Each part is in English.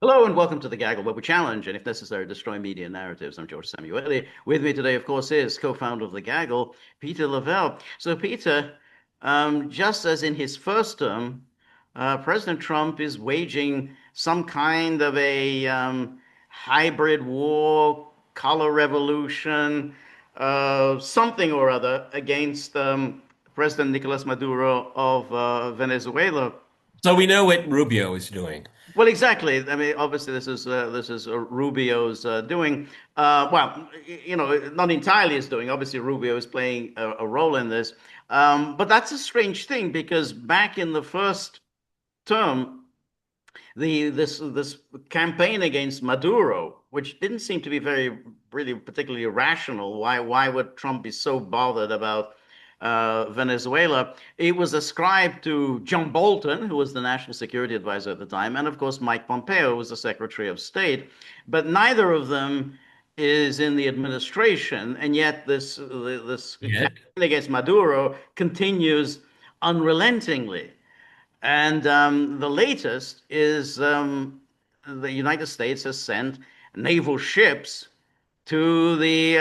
Hello and welcome to the Gaggle, where we challenge and, if necessary, destroy media narratives. I'm George Szamuely. With me today, of course, is co-founder of the Gaggle, Peter Lavelle. So, Peter, just as in his first term, President Trump is waging some kind of a hybrid war, color revolution, something or other against President Nicolas Maduro of Venezuela. So we know what Rubio is doing. Well, exactly. I mean, obviously, this is Rubio's doing. Well, not entirely is doing. Obviously, Rubio is playing a role in this. But that's a strange thing because back in the first term, this campaign against Maduro, which didn't seem to be very really particularly rational. Why would Trump be so bothered about Venezuela? It was ascribed to John Bolton, who was the national security advisor at the time, and of course Mike Pompeo, who was the Secretary of State. But neither of them is in the administration, and yet this campaign Yet. against Maduro continues unrelentingly. And the latest is the United States has sent naval ships to the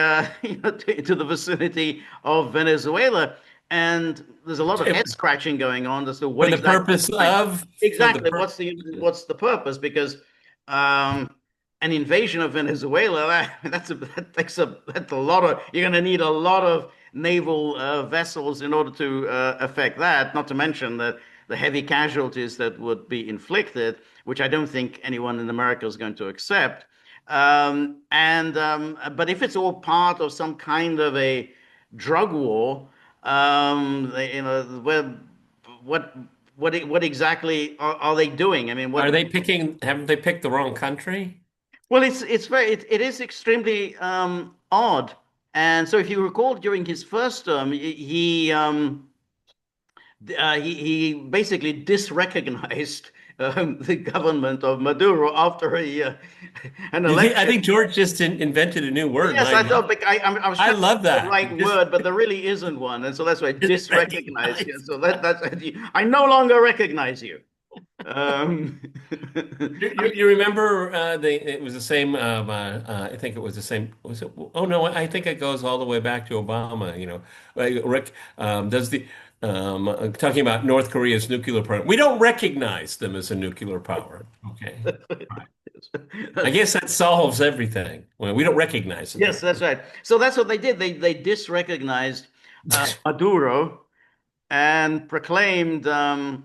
to the vicinity of Venezuela, and there's a lot of head scratching going on as to For what the exactly. purpose of, for the Exactly. purpose. What's the purpose? Because um, an invasion of Venezuela that's a lot of you're going to need a lot of naval vessels in order to affect that. Not to mention that the heavy casualties that would be inflicted, which I don't think anyone in America is going to accept. But if it's all part of some kind of a drug war, where what what exactly are they doing? I mean, Are what? they picking, haven't they picked the wrong country? Well, it is extremely odd. And so, if you recall, during his first term, he basically disrecognized the government of Maduro after an I election. think George just invented a new word, and Yes, I thought, but I was I trying to love find the that. right word, but there really isn't one, and so that's why I Just disrecognized you. recognize. So that's I no longer recognize you. Um, You remember it was the same I think it was the same was it oh no, I think it goes all the way back to Obama, like Rick does the talking about North Korea's nuclear program. We don't recognize them as a nuclear power. Okay. Right. I guess that solves everything. Well, we don't recognize them. yes, that's right. So that's what they did. They disrecognized Maduro and proclaimed Juan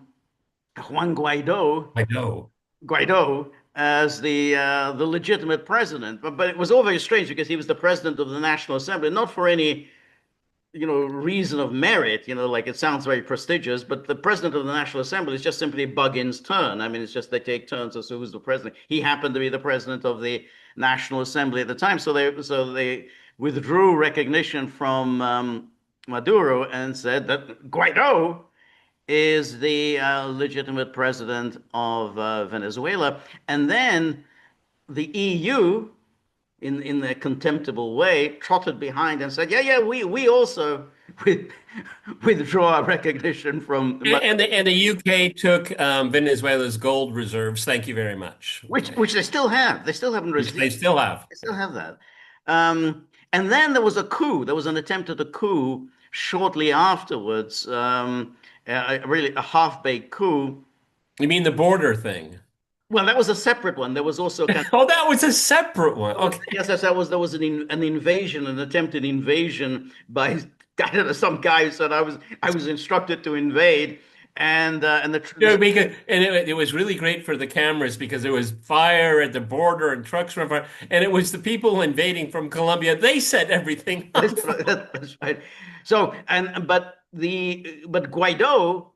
I know. Guaido as the legitimate president. But it was all very strange because he was the president of the National Assembly, not for any reason of merit, like it sounds very prestigious, but the president of the National Assembly is just simply Buggins' turn. I mean, it's just they take turns as to who's the president. He happened to be the president of the National Assembly at the time, so they withdrew recognition from Maduro and said that Guaido is the legitimate president of Venezuela. And then the EU, in their contemptible way, trotted behind and said, "Yeah, we also withdraw our recognition from And the UK took Venezuela's gold reserves. Thank you very much. Okay. which they still have. They still haven't Which they received. still have. They still have that. And then there was a coup. There was an attempt at a coup shortly afterwards. Really a half-baked coup. You mean the border thing? Well, that was a separate one. There was also kind Oh, that was a separate one. of, Okay. yes, that was there was an invasion, an attempted invasion by I don't know some guy who said I was instructed to invade, and It was really great for the cameras because there was fire at the border and trucks were on fire. And it was the people invading from Colombia. They set everything up. that's right. So but Guaido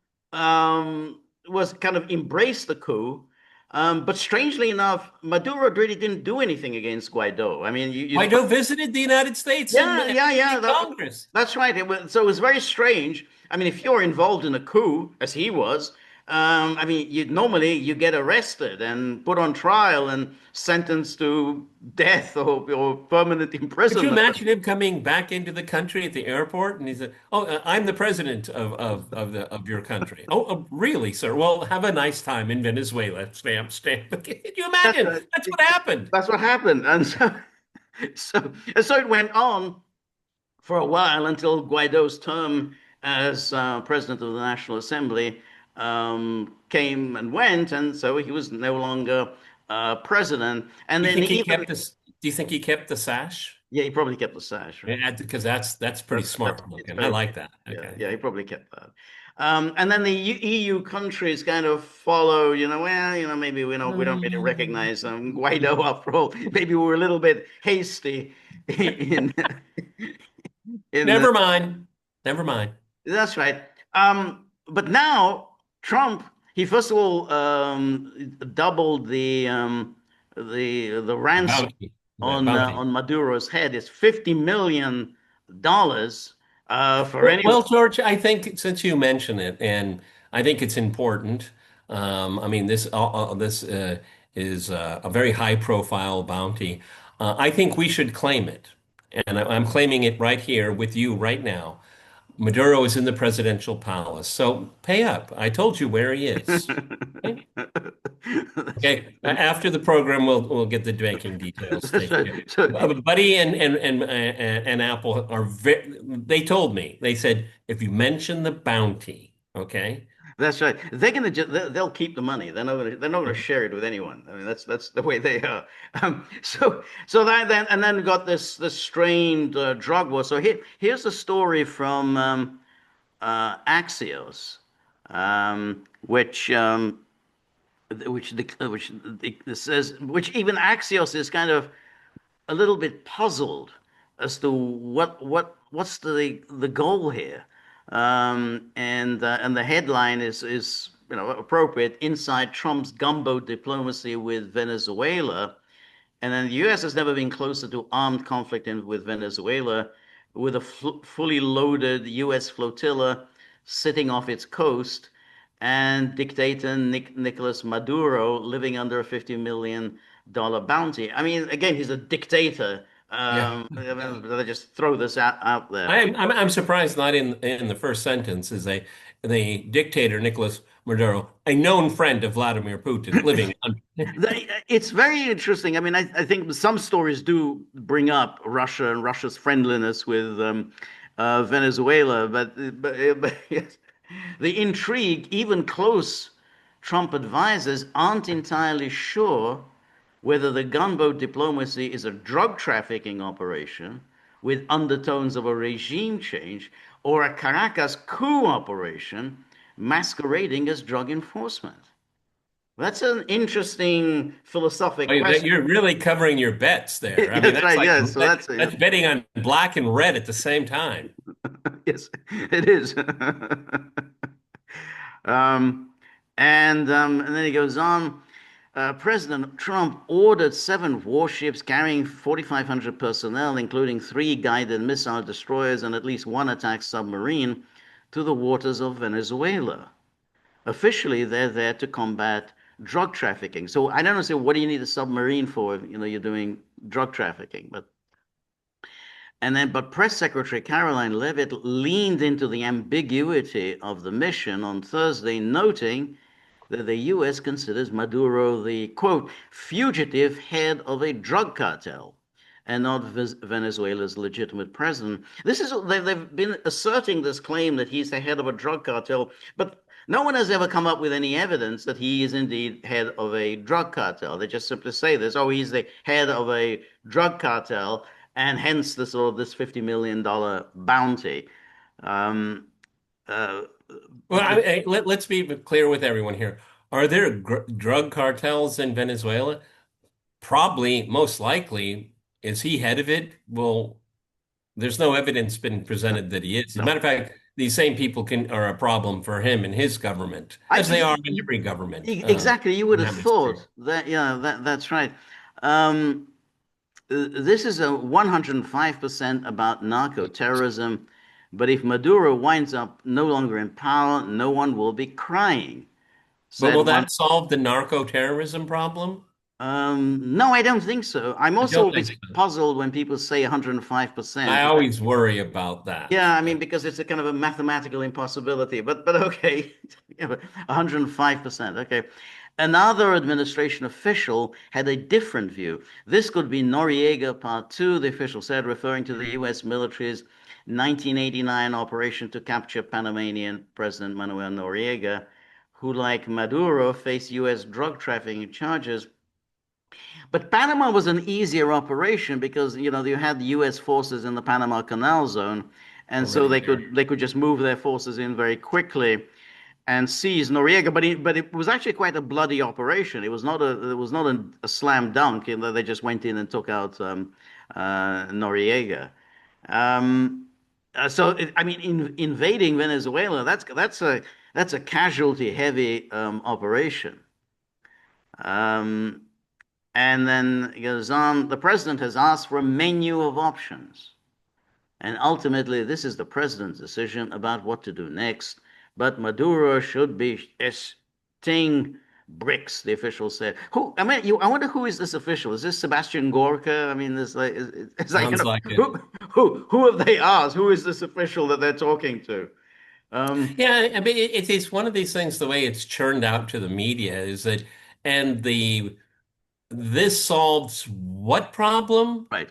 was kind of embraced the coup. But strangely enough, Maduro really didn't do anything against Guaido. I mean, Guaido visited the United States yeah, yeah, yeah. in Congress. That's right. So it was very strange. I mean, if you're involved in a coup, as he was, I mean, you normally you get arrested and put on trial and sentenced to death or permanent Could you imprisonment. imagine him coming back into the country at the airport and he said, "Oh, I'm the president of your country." Oh, really, sir? Well, have a nice time in Venezuela. Stamp, stamp. Can you That's imagine? right. That's what happened. That's what happened, and so it went on for a while until Guaido's term as president of the National Assembly came and went, and so he was no longer president. And You then think he even kept this? Do you think he kept the sash? yeah, he probably kept the sash, right? Yeah, because that's pretty That's smart it's looking. I very like that. yeah, Okay. yeah, he probably kept that. And then the EU countries kind of follow, well, maybe we don't really recognize Guaido after all. Maybe we were a little bit hasty in in Never mind. Never mind. that's right. But now Trump, he first of all doubled the The ransom bounty. The bounty. on Maduro's head. It's $50 million for Well, anyone. well, George, I think since you mention it, and I think it's important. I mean, this is a very high-profile bounty. I think we should claim it, and I'm claiming it right here with you right now. Maduro is in the presidential palace, so pay up. I told you where he is. Okay. Okay. After the program, we'll get the banking details That's taken right. care. So Buddy and Apple are very. They told me. They said if you mention the bounty, okay. that's right. They're gonna they'll keep the money. They're not gonna share it with anyone. I mean, that's the way they are. So that then and then we got this strained drug war. So here's a story from Axios, which which even Axios is kind of a little bit puzzled as to what's the goal here. And the headline is appropriate: inside Trump's gumbo diplomacy with Venezuela. And then the U.S. has never been closer to armed conflict with Venezuela, with a fully loaded U.S. flotilla sitting off its coast, and dictator Nicolas Maduro living under a $50 million bounty. I mean, again, he's a dictator. Yeah. They just throw this out there. I'm surprised not in the first sentence is the dictator Nicolas Maduro, a known friend of Vladimir Putin, living under. It's very interesting. I mean, I think some stories do bring up Russia and Russia's friendliness with Venezuela, but yes, the intrigue, even close Trump advisors aren't entirely sure whether the gunboat diplomacy is a drug trafficking operation with undertones of a regime change or a Caracas coup operation masquerading as drug enforcement. That's an interesting Oh, philosophic question. you're really covering your bets there. I mean, That's that's right. like Yes. So that's that's betting on black and red at the same time. yes, it is. um, and then he goes on. President Trump ordered 7 warships carrying 4,500 personnel, including 3 guided missile destroyers and at least 1 attack submarine, to the waters of Venezuela. Officially, they're there to combat drug trafficking. So I don't know, say, what do you need a submarine for if you're doing drug trafficking? But Press Secretary Caroline Leavitt leaned into the ambiguity of the mission on Thursday, noting that the U.S. considers Maduro the, quote, fugitive head of a drug cartel and not Venezuela's legitimate president. They've been asserting this claim that he's the head of a drug cartel, but no one has ever come up with any evidence that he is indeed head of a drug cartel. They just simply say this: oh, he's the head of a drug cartel, and hence this $50 million bounty. Um, uh, Well, let's be clear with everyone here. Are there drug cartels in Venezuela? Probably, most likely. Is he head of it? Well, there's no evidence been no, presented that he is. As a no. matter of fact, these same people are a problem for him and his government, as they are in every government Exactly. You in would the have hemisphere. thought that, yeah, that's right. Um, this is a 105% about narco terrorism, but if Maduro winds up no longer in power, no one will be crying. But said will one. that solve the narco-terrorism problem? No, I don't think so. I'm I also don't always think so. puzzled when people say 105%. I always worry about that. Yeah, I mean, because it's a kind of a mathematical impossibility, but okay. Yeah, but 105%. Okay. Another administration official had a different view. This could be Noriega Part 2, the official said, referring to the US military's 1989 operation to capture Panamanian President Manuel Noriega, who, like Maduro, faced US drug trafficking charges. But Panama was an easier operation because you had U.S. forces in the Panama Canal Zone, and so Already there. they could just move their forces in very quickly and seize Noriega. But it was actually quite a bloody operation. It was not a slam dunk in that they just went in and took out Noriega. Um, I mean, invading Venezuela, that's a casualty heavy operation. Um, and then it goes on, the president has asked for a menu of options. And ultimately, this is the president's decision about what to do next. But Maduro should be esting bricks, the official said. Who, I mean, I wonder who is this official? Is this Sebastian Gorka? I mean, this like, it's like, Sounds like it. who have they asked? Who is this official that they're talking to? Um, Yeah, I mean, it's one of these things, the way it's churned out to the media is that, and this solves what problem? right.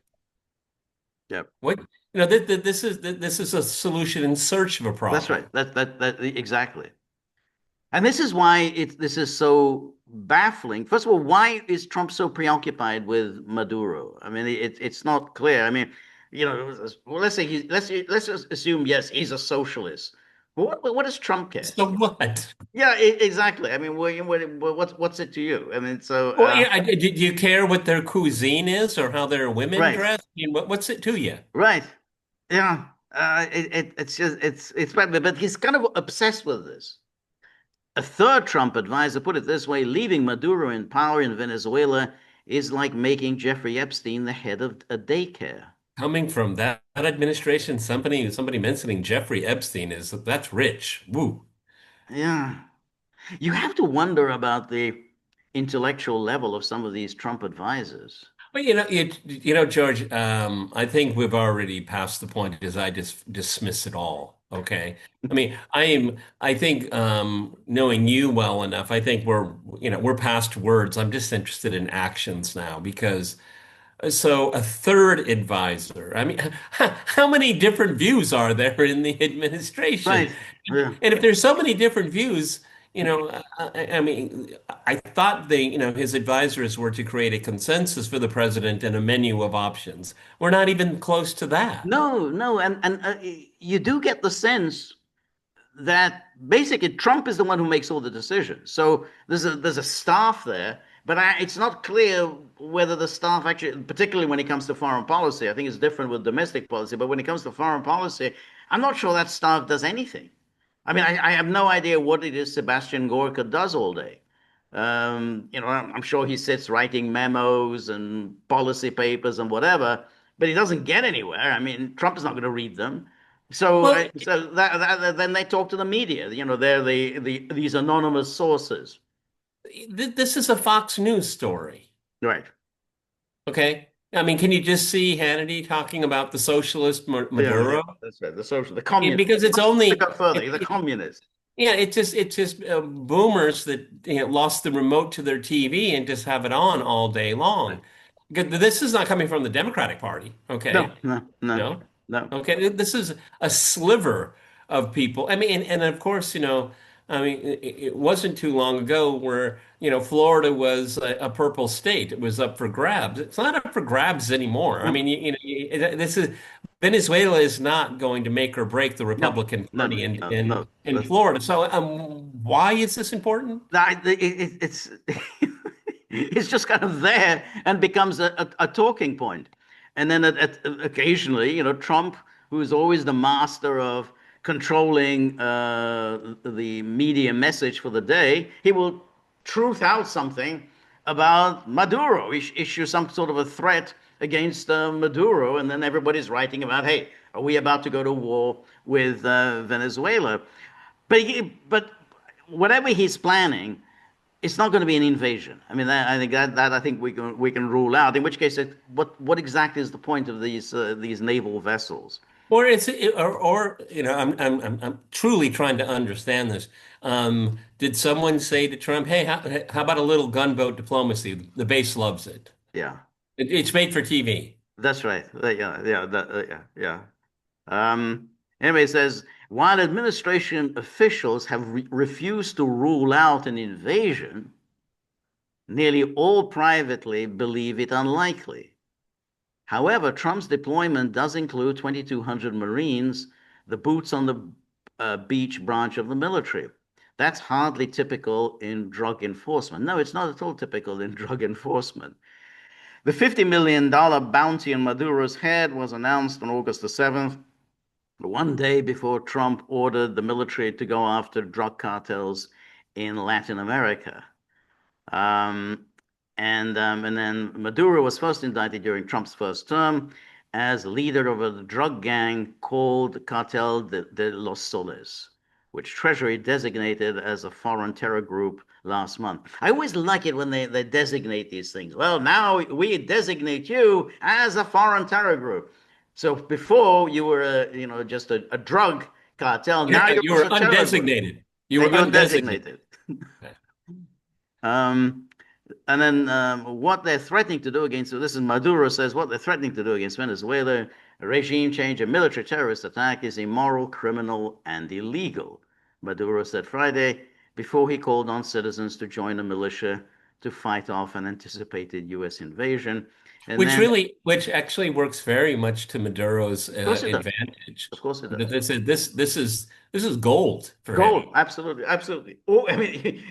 Yeah, What, this is a solution in search of a that's right. problem. That exactly. And this is why this is so baffling. First of all, why is Trump so preoccupied with Maduro? I mean, it's not clear. I mean, well, let's just assume yes, he's a socialist. What does Trump care? So what? Yeah, exactly. I mean, what's it to you? I mean, so Well, yeah, do you care what their cuisine is or how their women right, dress? I mean, what's it to you? right, yeah. It's just it's but he's kind of obsessed with this. A third Trump advisor put it this way: leaving Maduro in power in Venezuela is like making Jeffrey Epstein the head of a daycare. Coming from that administration, somebody mentioning Jeffrey Epstein that's rich. Woo. Yeah. You have to wonder about the intellectual level of some of these Trump advisors. Well, George, I think we've already passed the point as I just dismiss it all. Okay. I mean, I think, knowing you well enough, I think we're past words. I'm just interested in actions now because so a third advisor. I mean, how many different views are there in the administration? Right. Yeah. And if there's so many different views, I mean, I thought his advisors were to create a consensus for the president and a menu of options. We're not even close to that. No, no, and you do get the sense that basically Trump is the one who makes all the decisions. So there's a staff there, but it's not clear whether the staff actually, particularly when it comes to foreign policy, I think it's different with domestic policy. But when it comes to foreign policy, I'm not sure that staff does anything. I mean, I have no idea what it is Sebastian Gorka does all day. I'm sure he sits writing memos and policy papers and whatever, but he doesn't get anywhere. I mean, Trump is not going to read them. So, Well, then they talk to the media. They're these anonymous sources. this is a Fox News story. Right. Okay. I mean, can you just see Hannity talking about the socialist Yeah, yeah, Maduro? that's right. The social, the communist. Because it's To only go further, he's a communist. yeah, it's just boomers that lost the remote to their TV and just have it on all day Right. long. This is not coming from the Democratic Party, No, okay? no, no, No, no. okay. This is a sliver of people. I mean, and of course, I mean, it wasn't too long ago where Florida was a purple state. It was up for grabs. It's not up for grabs anymore. I No, mean, this is Venezuela is not going to make or break the no, Republican no, Party no, in no, in no. in Florida. So, why is this important? It's it's just kind of there and becomes a talking point. And then occasionally, Trump, who is always the master of controlling the media message for the day, he will truth out something about Maduro, issue some sort of a threat against Maduro, and then everybody's writing about, hey, are we about to go to war with Venezuela? But whatever he's planning, it's not going to be an invasion. I mean, I think that I think we can rule out. In which case, what exactly is the point of these naval vessels? Or or I'm truly trying to understand this. Did someone say to Trump, "Hey, how about a little gunboat diplomacy? The base loves it. Yeah, It's made for TV." that's right. Yeah, yeah, yeah, yeah. Anyway, it says while administration officials have refused to rule out an invasion, nearly all privately believe it unlikely. However, Trump's deployment does include 2,200 Marines, the boots on the beach branch of the military. That's hardly typical in drug enforcement. No, it's not at all typical in drug enforcement. The $50 million bounty on Maduro's head was announced on August the 7th, one day before Trump ordered the military to go after drug cartels in Latin America. Um, and then Maduro was first indicted during Trump's first term as leader of a drug gang called Cartel de los Soles, which Treasury designated as a foreign terror group last month. I always like it when they designate these things. Well, now we designate you as a foreign terror group. So before you were just a drug cartel, now you're You were also a terror group, undesignated. You were and you're undesignated. designated. Um, and then what they're threatening to do against, so this is Maduro says, what they're threatening to do against Venezuela, a regime change, a military terrorist attack is immoral, criminal, and illegal. Maduro said Friday before he called on citizens to join a militia to fight off an anticipated U.S. invasion. And Which then, of really, which actually works very much to Maduro's course it does. advantage. Of course it That does. this is gold for him. Gold, absolutely, absolutely. Oh, I mean,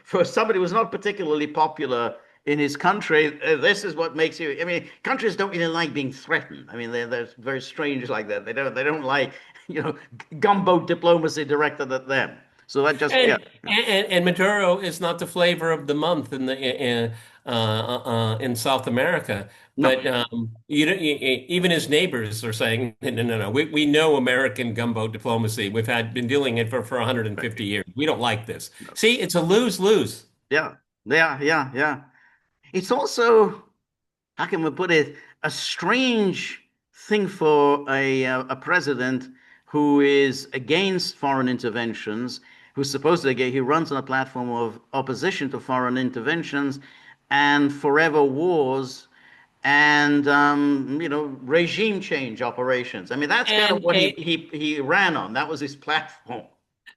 for somebody who's not particularly popular in his country, this is what makes you. I mean, countries don't really like being threatened. I mean, they're very strange like that. They don't like gunboat diplomacy directed at them. So that just yeah, And Maduro is not the flavor of the month in South America. no, But even his neighbors are saying, no, no, no. We know American gunboat diplomacy. Been dealing it for right, 150 years. We don't like this. no, See, it's a lose-lose. yeah, yeah, yeah, yeah. It's also, how can we put it, a strange thing for a president who is against foreign interventions, who's supposedly he runs on a platform of opposition to foreign interventions and forever wars and regime change operations. I mean, that's kind of And what he a, he he ran on. That was his platform.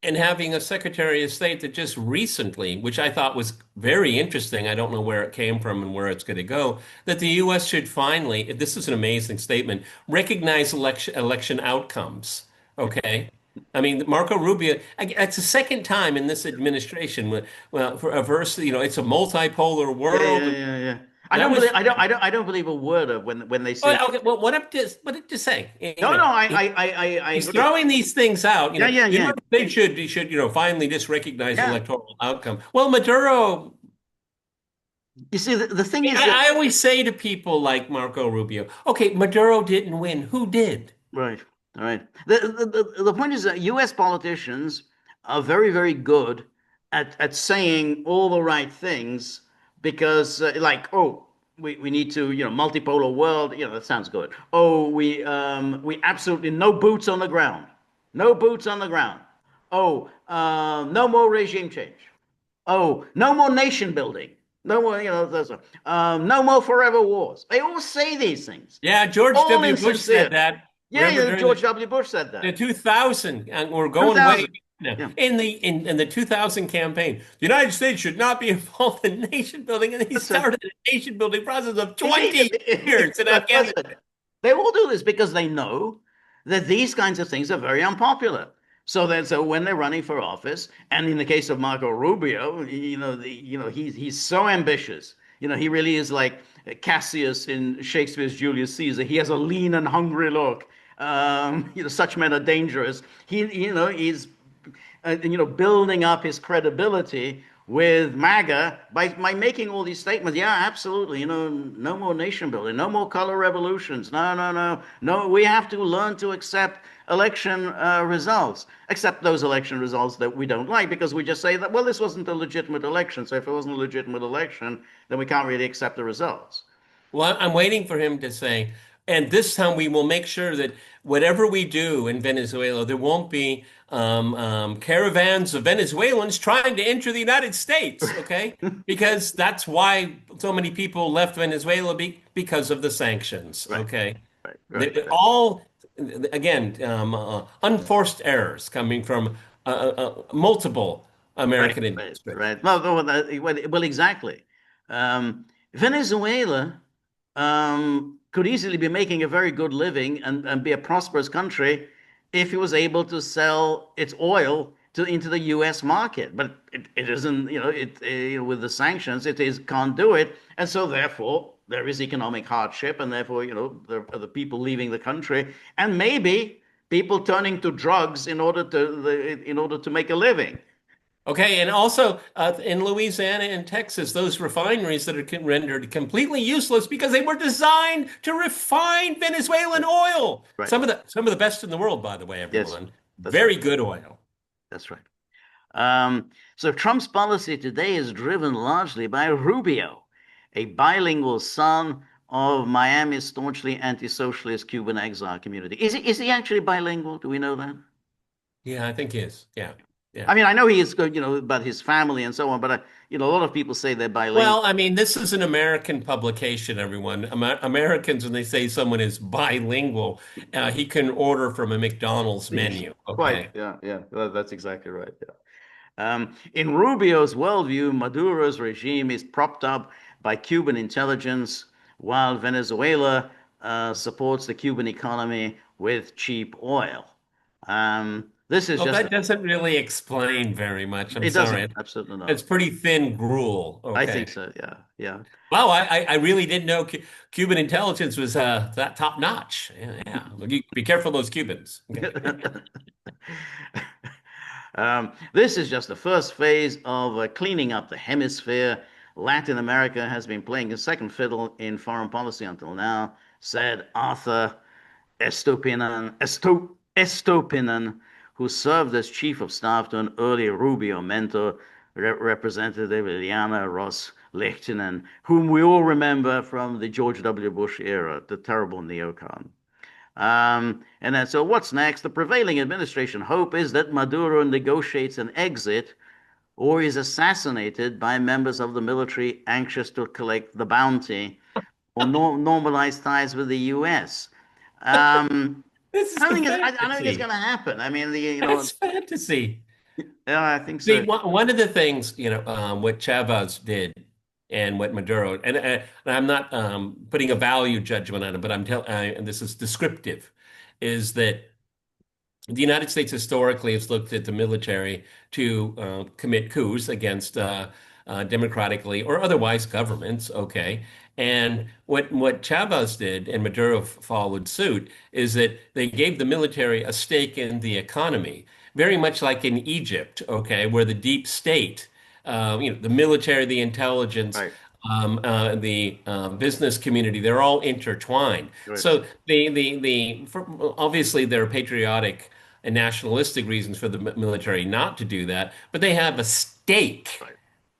and having a Secretary of State that just recently, which I thought was very interesting, I don't know where it came from and where it's going to go, that the U.S. should finally, this is an amazing statement, recognize election outcomes. Yeah, Okay. I mean, Marco Rubio, it's the second time in this administration, well, for a verse, it's a multipolar yeah, yeah, world. yeah, yeah. I That don't was, believe I don't believe a word of when they say okay, well, what I'm just saying, no, no. I he's agree. throwing these things out. Yeah, yeah, The yeah, United States should, finally just recognize yeah. electoral outcome. Well, Maduro, You see, the thing is that I always say to people like Marco Rubio, okay, Maduro didn't win. Who did? right, right. The point is that U.S. politicians are very, very good at saying all the right things because, like, oh, we need to, multipolar world. That sounds good. Oh, we absolutely no boots on the ground, no boots on the ground. Oh, no more regime change. Oh, no more nation building. No more, no more forever wars. They all say these things, Yeah, George all W. Bush said insincere. that. Yeah, Remember yeah, during George W. Bush said the that. 2000, and we're going way 2000. now. Yeah, In the 2000 campaign, the United States should not be involved in nation building, and he that's right. started a nation building process of He did. 20 years in Afghanistan. Listen, they all do this because they know that these kinds of things are very unpopular. So when they're running for office, and in the case of Marco Rubio, he's so ambitious. He really is like Cassius in Shakespeare's Julius Caesar. He has a lean and hungry look. Such men are dangerous. He's building up his credibility with MAGA by making all these statements. Yeah, absolutely. No more nation building, no more color revolutions. No, no, no, no. We have to learn to accept election results, accept those election results that we don't like, because we just say that, well, this wasn't a legitimate election. So if it wasn't a legitimate election, then we can't really accept the results. Well, I'm waiting for him to say, and this time we will make sure that whatever we do in Venezuela, there won't be caravans of Venezuelans trying to enter the United States, okay? Because that's why so many people left Venezuela because of the sanctions, Right, okay? right, right, They, right, all, again, unforced errors coming from multiple right, American right, administrations. right. Well, exactly. Venezuela could easily be making a very good living and be a prosperous country if it was able to sell its oil into the U.S. market. But it isn't, with the sanctions, can't do it. And so therefore, there is economic hardship, and therefore, there are the people leaving the country, and maybe people turning to drugs in order to make a living. Okay, and also in Louisiana and Texas, those refineries that are rendered completely useless because they were designed to refine Venezuelan Right, oil. right. Some of the best in the world, by the way, Yes, everyone. that's right. Very good oil. That's right. So Trump's policy today is driven largely by Rubio, a bilingual son of Miami's staunchly anti-socialist Cuban exile community. Is he actually bilingual? Do we know that? Yeah, I think he is. Yeah, yeah. I mean, I know he is good, about his family and so on, but a lot of people say they're bilingual. Well, I mean, this is an American publication, everyone. Americans, when they say someone is bilingual, he can order from a McDonald's menu. Quite, Okay. yeah, yeah, that's exactly right. Yeah. In Rubio's worldview, Maduro's regime is propped up by Cuban intelligence, while Venezuela supports the Cuban economy with cheap oil. This is Well, just, that doesn't really explain very much. I'm it doesn't, sorry. absolutely It's not. pretty thin gruel. I Okay. think so, yeah, yeah. Wow, I really didn't know Cuban intelligence was that top notch. Yeah, yeah. Be careful of those Cubans. Okay. This is just the first phase of cleaning up the hemisphere. Latin America has been playing a second fiddle in foreign policy until now, said Arthur Estopinan, who served as chief of staff to an early Rubio mentor, Representative Ileana Ross Lehtinen, whom we all remember from the George W. Bush era, the terrible neocon. And then, so what's next? The prevailing administration hope is that Maduro negotiates an exit or is assassinated by members of the military anxious to collect the bounty or normalize ties with the U.S. Um, This is a I don't think it's going fantasy. to happen. I mean, That's fantasy. yeah, I think See, so. one of the things, what Chavez did and what Maduro, and I'm not putting a value judgment on it, but and this is descriptive, is that the United States historically has looked at the military to commit coups against democratically or otherwise governments. Okay, and what Chavez did and Maduro followed suit is that they gave the military a stake in the economy, very much like in Egypt. Okay, where the deep state, the military, the intelligence. Right, The business community, they're all intertwined. right, So obviously there are patriotic and nationalistic reasons for the military not to do that, but they have a stake right,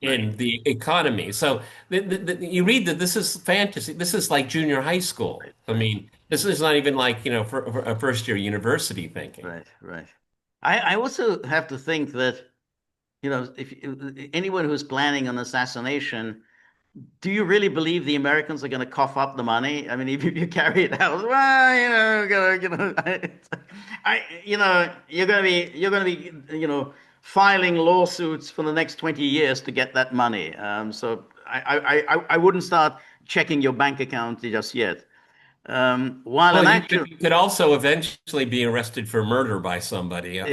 right, in the economy. So you read that this is fantasy. This is like junior high school. right, I right, mean, this is not even like, for a first year university thinking. right, right. I also have to think that, if anyone who's planning an assassination, do you really believe the Americans are going to cough up the money? I mean, if you carry it out, well, you're going to be, filing lawsuits for the next 20 years to get that money. So I wouldn't start checking your bank account just yet. While Well, an you actual, could you could also eventually be arrested for murder by somebody. yeah,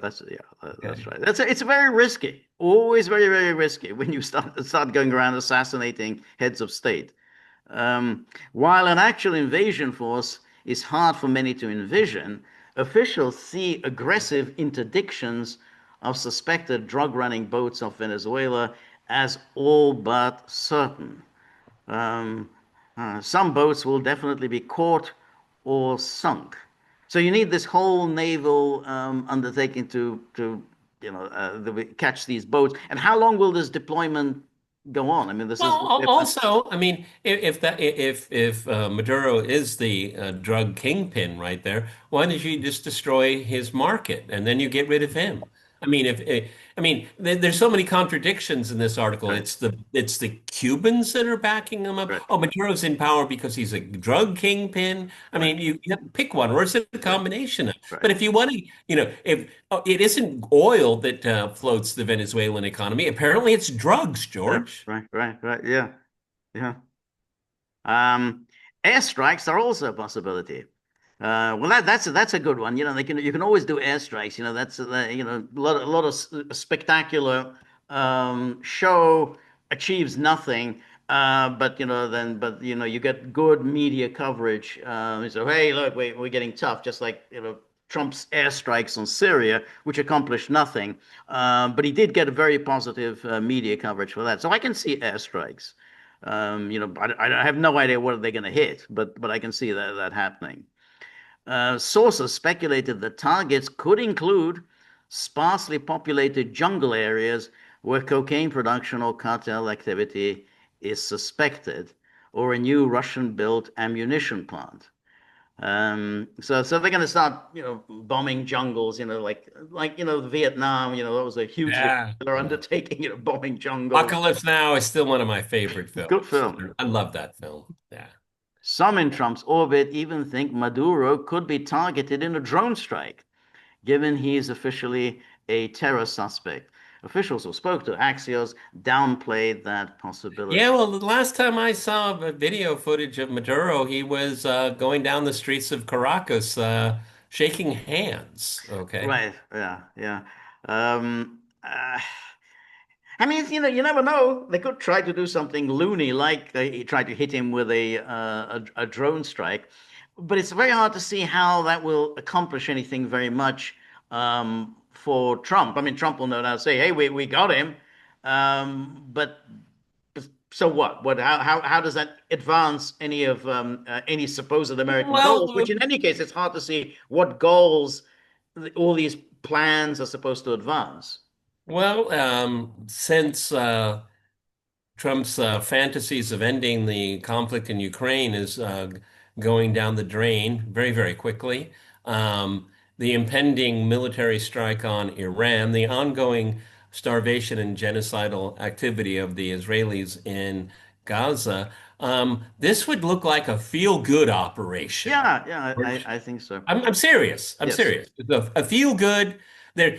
that's Okay. right. It's very risky. Always very, very risky when you start going around assassinating heads of state. While an actual invasion force is hard for many to envision, officials see aggressive interdictions of suspected drug running boats off Venezuela as all but certain. Um, some boats will definitely be caught or sunk. So you need this whole naval undertaking to catch these boats. And how long will this deployment go on? I mean, this Well, is also, I mean, if Maduro is the drug kingpin right there, why don't you just destroy his market and then you get rid of him? I mean, I mean, there's so many contradictions in this article. right, It's the Cubans that are backing him up. right, Oh, Maduro's in power because he's a drug kingpin. I right, mean, you have to pick one, or is it a right, combination of? right, But if you want to, if it isn't oil that floats the Venezuelan economy, apparently it's drugs, yeah, George. right, yeah, yeah. Um, Airstrikes are also a possibility. Well, that's a good one. You can always do airstrikes. That's a lot of spectacular show achieves nothing. But you get good media coverage. So hey, look, we're getting tough, just like Trump's airstrikes on Syria, which accomplished nothing. But he did get a very positive media coverage for that. So I can see airstrikes. I have no idea what they're going to hit, but I can see that happening. Sources speculated that targets could include sparsely populated jungle areas where cocaine production or cartel activity is suspected, or a new Russian-built ammunition plant. So they're going to start, bombing jungles, Vietnam, that was a hugely Yeah. popular undertaking, bombing jungles. Apocalypse Now is still one of my favorite Good films. film. I love that film. Yeah. Some in Trump's orbit even think Maduro could be targeted in a drone strike, given he is officially a terror suspect. Officials who spoke to Axios downplayed that Yeah, possibility. well, the last time I saw a video footage of Maduro, he was going down the streets of Caracas, shaking hands. Okay. Right, yeah, yeah. I mean, you never know. They could try to do something loony, like they tried to hit him with a drone strike. But it's very hard to see how that will accomplish anything very much for Trump. I mean, Trump will no doubt say, "Hey, we got him," but so what? How does that advance any supposed American goals? Well, Which, in any case, it's hard to see what goals all these plans are supposed to advance. since Trump's fantasies of ending the conflict in Ukraine is going down the drain very, very quickly. The impending military strike on Iran, the ongoing starvation and genocidal activity of the Israelis in Gaza, this would look like a feel-good operation. Yeah, yeah, I think so. I'm serious. I'm Yes, serious. A feel good. There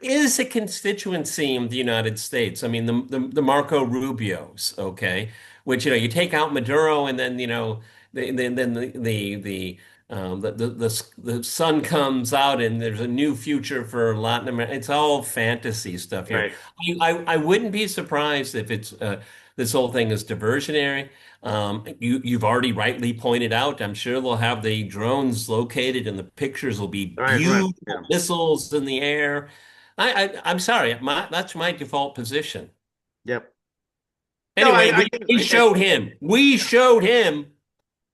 is a constituency in the United States. I mean, the Marco Rubios, okay, which you take out Maduro, and then then the sun comes out, and there's a new future for Latin America. It's all fantasy stuff here. right. I wouldn't be surprised if it's this whole thing is diversionary. You've already rightly pointed out, I'm sure they'll have the drones located and the pictures will be Right. beautiful Yeah. missiles in the air. I'm sorry, that's my default position. Yep. No, Anyway, we I showed him. We showed him.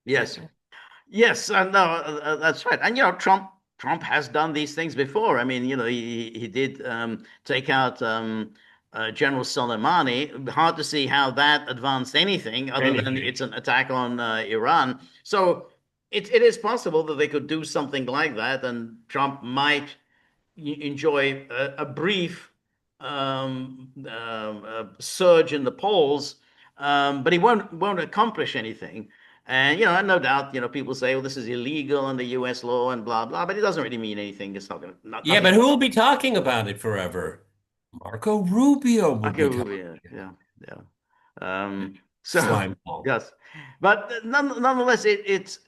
yes. Yes, no, that's right. And Trump has done these things before. I mean, he did take out General Soleimani. Hard to see how that advanced anything other than Anything. it's an attack on Iran. So it is possible that they could do something like that, and Trump might enjoy a brief surge in the polls, but he won't accomplish anything. And no doubt, people say, "Well, this is illegal under U.S. law and blah blah," but it doesn't really mean anything. It's not going to Yeah, nothing. but who will be talking about it forever? Marco Rubio will Okay, be talking. yeah, yeah. So Slime ball. yes, but nonetheless, it is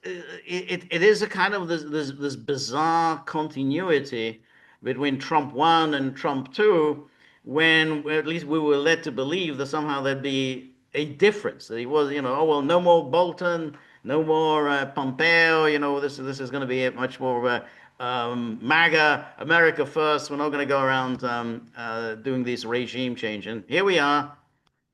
a kind of this bizarre continuity between Trump one and Trump two, when at least we were led to believe that somehow there'd be a difference. That he was, oh well, no more Bolton, no more Pompeo. This is going to be a much more MAGA, America first. We're not going to go around doing this regime change. And here we are,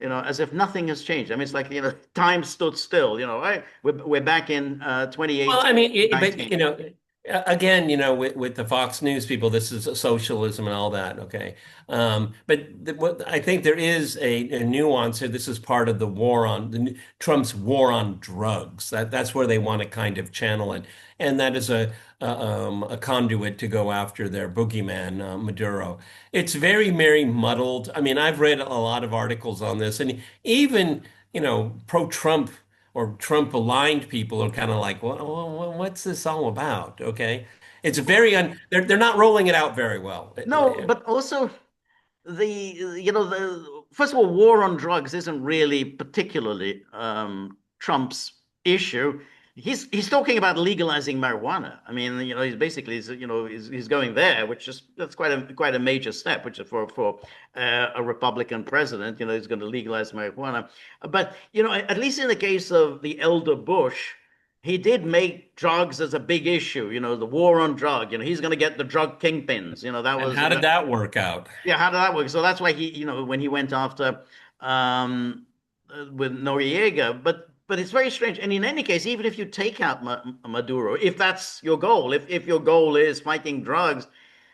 as if nothing has changed. I mean, it's like, time stood still, right? We're back in Well, I 2018, mean, but 19. again, with the Fox News people, this is socialism and all that. Okay, but what I think there is a nuance here. This is part of the war on Trump's war on drugs. That's where they want to kind of channel it, and that is a conduit to go after their boogeyman, Maduro. It's very muddled. I mean, I've read a lot of articles on this, and even pro-Trump or Trump aligned people are kind of like, well, what's this all about? Okay. It's they're not rolling it out very well. No, but also the the first of all, war on drugs isn't really particularly Trump's issue. He's talking about legalizing marijuana. I mean, he's basically he's going there, which is that's quite a major step, which is for a Republican president. He's going to legalize marijuana. But at least in the case of the elder Bush, he did make drugs as a big issue. The war on drug. He's going to get the drug kingpins. That And was how did that work out? yeah, how did that work? So that's why when he went after with Noriega, but it's very strange. And in any case, even if you take out Maduro, if that's your goal, if your goal is fighting drugs,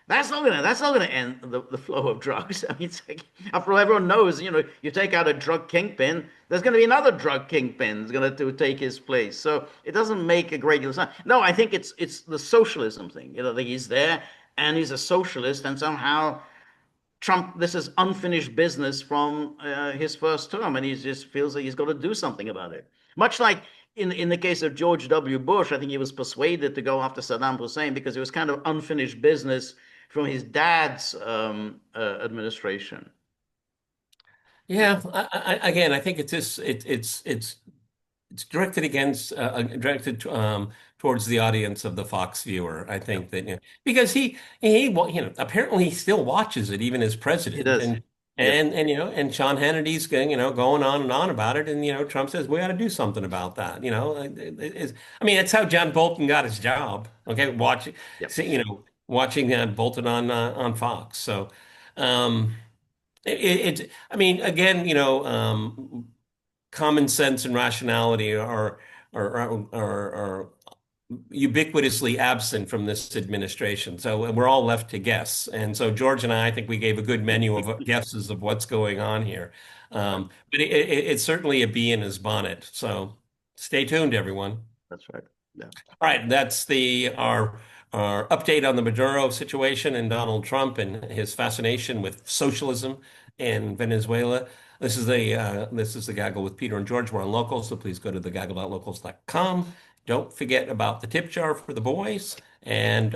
that's not gonna end the flow of drugs. I mean, it's like, after all, everyone knows, you take out a drug kingpin, there's going to be another drug kingpin that's going to take his place. So it doesn't make a great deal of sense. No, I think it's the socialism thing. That he's there and he's a socialist, and somehow Trump, this is unfinished business from his first term, and he just feels that he's got to do something about it. Much like in the case of George W. Bush, I think he was persuaded to go after Saddam Hussein because it was kind of unfinished business from his dad's administration. Yeah, again, I think it's just it's directed directed towards the audience of the Fox viewer. I Yeah, think that because he well, apparently he still watches it even as he president, does. and Yep. and Sean Hannity's going going on and on about it, and Trump says we got to do something about that. I mean, it's how John Bolton got his job. Okay, watching Yep. see, watching Bolton on Fox. So. Um, I mean, again, common sense and rationality are ubiquitously absent from this administration. So we're all left to guess. And so George and I think we gave a good menu of guesses of what's going on here. That's right. But it's certainly a bee in his bonnet. So stay tuned, everyone. That's right. Yeah. All right, that's our update on the Maduro situation and Donald Trump and his fascination with socialism in Venezuela. This is the Gaggle with Peter and George. We're on Locals, so please go to thegaggle.locals.com. Don't forget about the tip jar for the boys, and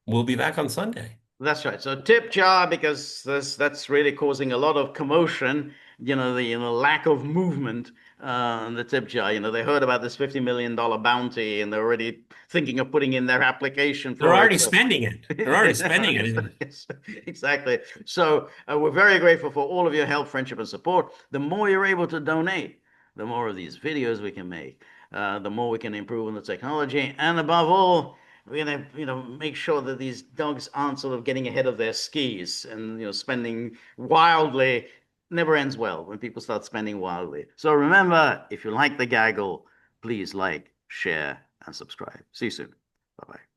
we'll be back on Sunday. That's right. So tip jar because that's really causing a lot of commotion. The lack of movement in the tip jar. They heard about this $50 million bounty and they're already thinking of putting in their application They're for it. already spending it. They're already spending it. Yes, exactly. So we're very grateful for all of your help, friendship, and support. The more you're able to donate, the more of these videos we can make, the more we can improve on the technology, and above all, we're gonna, make sure that these dogs aren't sort of getting ahead of their skis and spending wildly. Never ends well when people start spending wildly. So remember, if you like the gaggle, please like, share, and subscribe. See you soon. Bye bye.